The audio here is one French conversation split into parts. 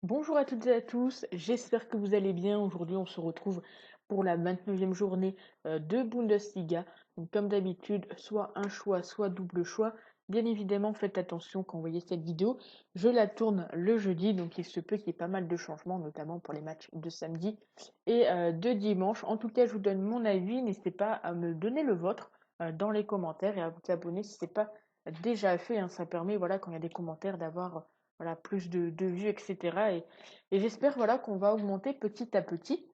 Bonjour à toutes et à tous, j'espère que vous allez bien. Aujourd'hui, on se retrouve pour la 29e journée de Bundesliga. Donc, comme d'habitude, soit un choix, soit double choix. Bien évidemment, faites attention quand vous voyez cette vidéo. Je la tourne le jeudi, donc il se peut qu'il y ait pas mal de changements, notamment pour les matchs de samedi et de dimanche. En tout cas, je vous donne mon avis. N'hésitez pas à me donner le vôtre dans les commentaires et à vous abonner si ce n'est pas déjà fait, hein. Ça permet, voilà, quand il y a des commentaires, d'avoir voilà, plus de vues, etc. Et j'espère voilà, qu'on va augmenter petit à petit.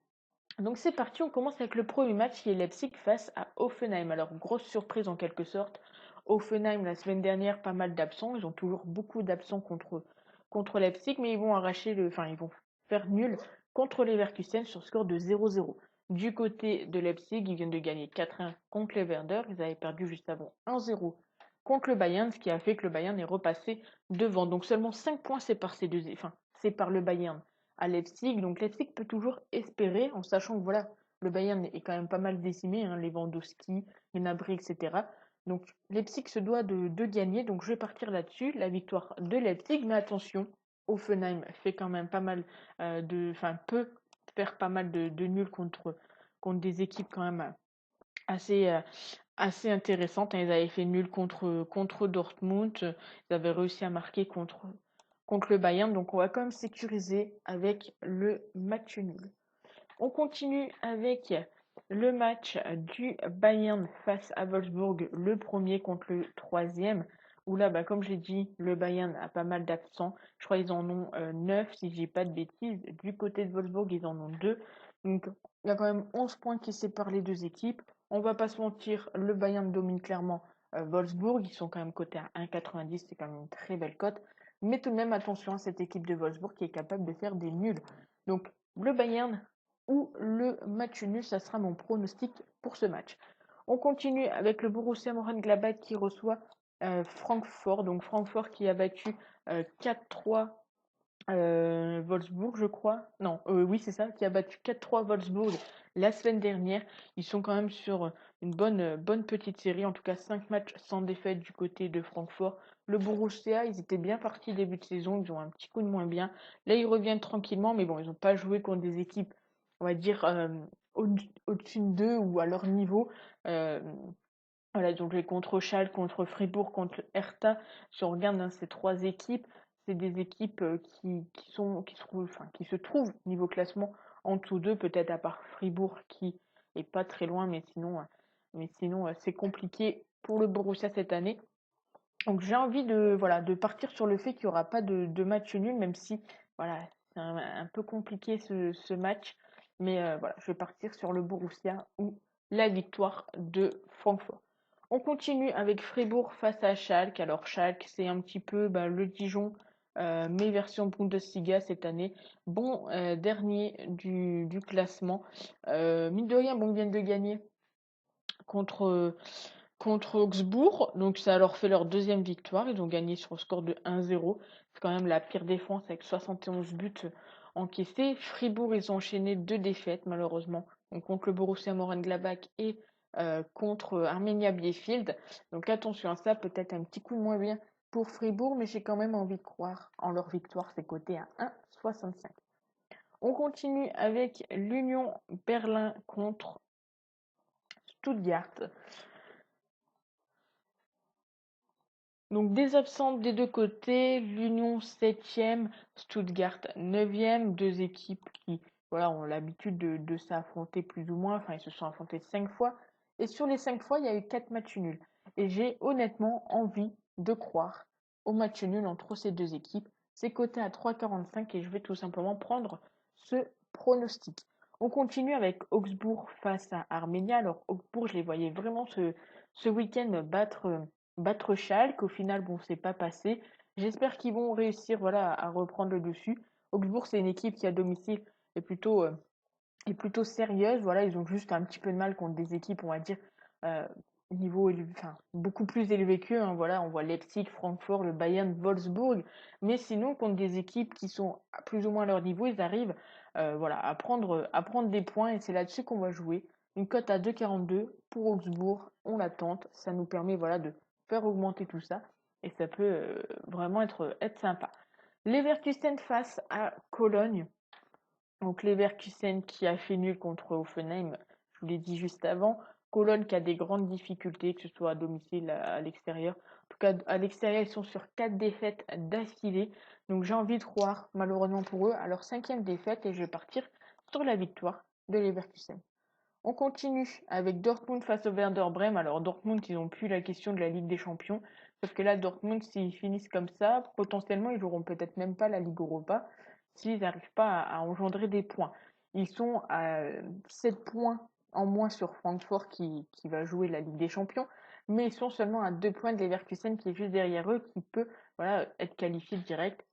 Donc c'est parti, on commence avec le premier match qui est Leipzig face à Hoffenheim. Alors grosse surprise en quelque sorte. Hoffenheim la semaine dernière, pas mal d'absents. Ils ont toujours beaucoup d'absents contre Leipzig, mais ils vont ils vont faire nul contre les Leverkusen sur score de 0-0. Du côté de Leipzig, ils viennent de gagner 4-1 contre les Werder. Ils avaient perdu juste avant 1-0 contre le Bayern, ce qui a fait que le Bayern est repassé devant. Donc seulement 5 points séparent le Bayern à Leipzig. Donc Leipzig peut toujours espérer, en sachant que voilà, le Bayern est quand même pas mal décimé, hein, Lewandowski, Gnabry, etc. Donc Leipzig se doit de gagner, donc je vais partir là-dessus, la victoire de Leipzig, mais attention, Hoffenheim fait quand même pas mal peut faire pas mal de nuls contre des équipes quand même assez, assez intéressantes, hein. Ils avaient fait nul contre Dortmund, ils avaient réussi à marquer contre le Bayern, donc on va quand même sécuriser avec le match nul. On continue avec le match du Bayern face à Wolfsburg, le premier contre le troisième, où là, comme j'ai dit, le Bayern a pas mal d'absents. Je crois qu'ils en ont 9, si je dis pas de bêtises. Du côté de Wolfsburg, ils en ont 2. Donc, il y a quand même 11 points qui séparent les deux équipes. On va pas se mentir, le Bayern domine clairement Wolfsburg. Ils sont quand même cotés à 1,90, c'est quand même une très belle cote. Mais tout de même, attention à cette équipe de Wolfsburg qui est capable de faire des nuls. Donc, le Bayern ou le match nul, ça sera mon pronostic pour ce match. On continue avec le Borussia Mönchengladbach qui reçoit Francfort. Donc Francfort qui a battu 4-3 Wolfsburg, je crois. Non, oui, c'est ça, qui a battu 4-3 Wolfsburg la semaine dernière. Ils sont quand même sur une bonne petite série, en tout cas 5 matchs sans défaite du côté de Francfort. Le Borussia, ils étaient bien partis début de saison, ils ont un petit coup de moins bien. Là, ils reviennent tranquillement, mais bon, ils n'ont pas joué contre des équipes, on va dire, au-dessus d'eux ou à leur niveau. Euh, voilà, donc les contre Schalke, contre Fribourg, contre Hertha, si on regarde, hein, ces trois équipes, c'est des équipes qui se trouvent niveau classement en dessous d'eux, peut-être à part Fribourg qui est pas très loin, mais sinon c'est compliqué pour le Borussia cette année. Donc j'ai envie de partir sur le fait qu'il n'y aura pas de match nul, même si voilà, c'est un peu compliqué ce match. Mais voilà, je vais partir sur le Borussia ou la victoire de Francfort. On continue avec Fribourg face à Schalke. Alors Schalke, c'est un petit peu le Dijon, mais version Bundesliga cette année. Bon, dernier du classement. Mine de rien, bon, ils viennent de gagner contre, contre Augsbourg. Donc ça leur fait leur deuxième victoire. Ils ont gagné sur le score de 1-0. C'est quand même la pire défense avec 71 buts encaissés. Fribourg, ils ont enchaîné deux défaites malheureusement. Donc contre le Borussia Mönchengladbach et contre Arminia Bielefeld. Donc attention à ça, peut-être un petit coup de moins bien pour Fribourg, mais j'ai quand même envie de croire en leur victoire. C'est coté à 1,65. On continue avec l'Union Berlin contre Stuttgart. Donc des absents des deux côtés, l'Union 7e, Stuttgart 9e, deux équipes qui voilà, ont l'habitude de s'affronter plus ou moins, enfin ils se sont affrontés 5 fois, et sur les 5 fois, il y a eu 4 matchs nuls. Et j'ai honnêtement envie de croire au match nul entre ces deux équipes. C'est coté à 3,45 et je vais tout simplement prendre ce pronostic. On continue avec Augsbourg face à Armenia. Alors Augsbourg, je les voyais vraiment ce week-end battre Schalke. Au final, bon, c'est pas passé. J'espère qu'ils vont réussir, voilà, à reprendre le dessus. Augsbourg, c'est une équipe qui à domicile est plutôt, euh, est plutôt sérieuse. Voilà, ils ont juste un petit peu de mal contre des équipes, on va dire, euh, beaucoup plus élevées qu'eux, hein. Voilà, on voit Leipzig, Francfort, le Bayern, Wolfsburg. Mais sinon, contre des équipes qui sont à plus ou moins à leur niveau, ils arrivent, voilà, à prendre des points et c'est là-dessus qu'on va jouer. Une cote à 2,42 pour Augsbourg, on la tente. Ça nous permet, voilà, de faire augmenter tout ça et ça peut vraiment être sympa. Leverkusen face à Cologne. Donc Leverkusen qui a fait nul contre Hoffenheim, je vous l'ai dit juste avant. Cologne qui a des grandes difficultés, que ce soit à domicile, à l'extérieur. En tout cas, à l'extérieur, ils sont sur 4 défaites d'affilée. Donc j'ai envie de croire, malheureusement pour eux, à leur 5e défaite et je vais partir sur la victoire de Leverkusen. On continue avec Dortmund face au Werder Bremen. Alors Dortmund, ils n'ont plus la question de la Ligue des Champions. Sauf que là, Dortmund, s'ils finissent comme ça, potentiellement, ils n'auront peut-être même pas la Ligue Europa s'ils n'arrivent pas à engendrer des points. Ils sont à 7 points en moins sur Francfort qui va jouer la Ligue des Champions, mais ils sont seulement à 2 points de Leverkusen qui est juste derrière eux, qui peut voilà, être qualifié direct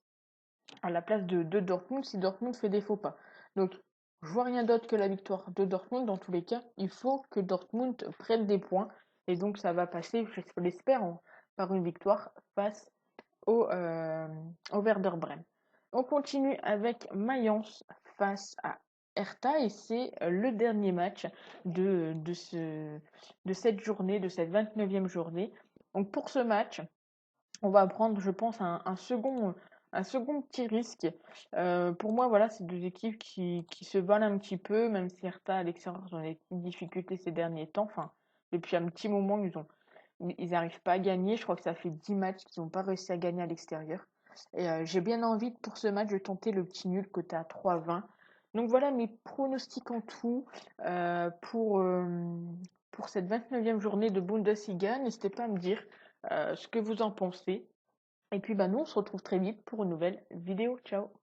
à la place de Dortmund si Dortmund fait des faux pas. Donc, je vois rien d'autre que la victoire de Dortmund. Dans tous les cas, il faut que Dortmund prenne des points. Et donc, ça va passer, je l'espère, par une victoire face au Werder Bremen. On continue avec Mayence face à Hertha et c'est le dernier match de cette journée, de cette 29e journée. Donc pour ce match, on va prendre, je pense, un second petit risque. Pour moi, voilà, c'est deux équipes qui se valent un petit peu, même si Hertha à l'extérieur ont des petites difficultés ces derniers temps. Enfin, depuis un petit moment, ils n'arrivent pas à gagner. Je crois que ça fait 10 matchs qu'ils n'ont pas réussi à gagner à l'extérieur. Et j'ai bien envie pour ce match de tenter le petit nul côté à 3,20. Donc voilà mes pronostics en tout euh, pour, euh, pour cette 29e journée de Bundesliga. N'hésitez pas à me dire ce que vous en pensez. Et puis bah nous on se retrouve très vite pour une nouvelle vidéo. Ciao!